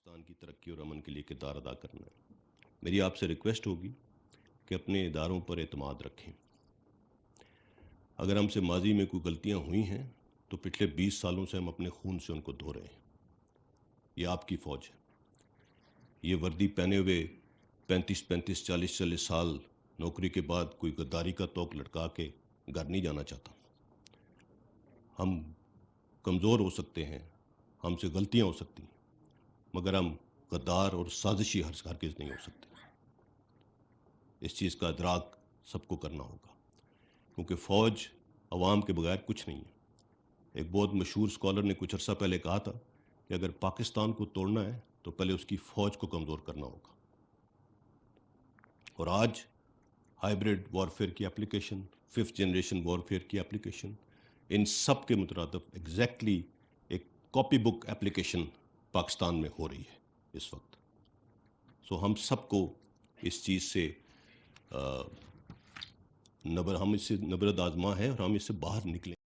پاکستان کی ترقی اور امن کے لیے کردار ادا کرنا ہے۔ میری آپ سے ریکویسٹ ہوگی کہ اپنے اداروں پر اعتماد رکھیں۔ اگر ہم سے ماضی میں کوئی غلطیاں ہوئی ہیں تو پچھلے 20 سالوں سے ہم اپنے خون سے ان کو دھو رہے ہیں۔ یہ آپ کی فوج ہے۔ یہ وردی پہنے ہوئے 35 40 سال نوکری کے بعد کوئی غداری کا توق لٹکا کے گھر نہیں جانا چاہتا۔ ہم کمزور ہو سکتے ہیں، ہم سے غلطیاں ہو سکتی ہیں، مگر ہم غدار اور سازشی ہرگز نہیں ہو سکتے۔ اس چیز کا ادراک سب کو کرنا ہوگا، کیونکہ فوج عوام کے بغیر کچھ نہیں ہے۔ ایک بہت مشہور اسکالر نے کچھ عرصہ پہلے کہا تھا کہ اگر پاکستان کو توڑنا ہے تو پہلے اس کی فوج کو کمزور کرنا ہوگا۔ اور آج ہائیبریڈ وارفیئر کی اپلیکیشن، 5th جنریشن وارفیئر کی اپلیکیشن، ان سب کے مترادف ایگزیکٹلی ایک کاپی بک اپلیکیشن پاکستان میں ہو رہی ہے اس وقت۔ سو ہم سب کو اس چیز سے ہم اس سے نبرد آزما ہے اور ہم اس سے باہر نکلیں۔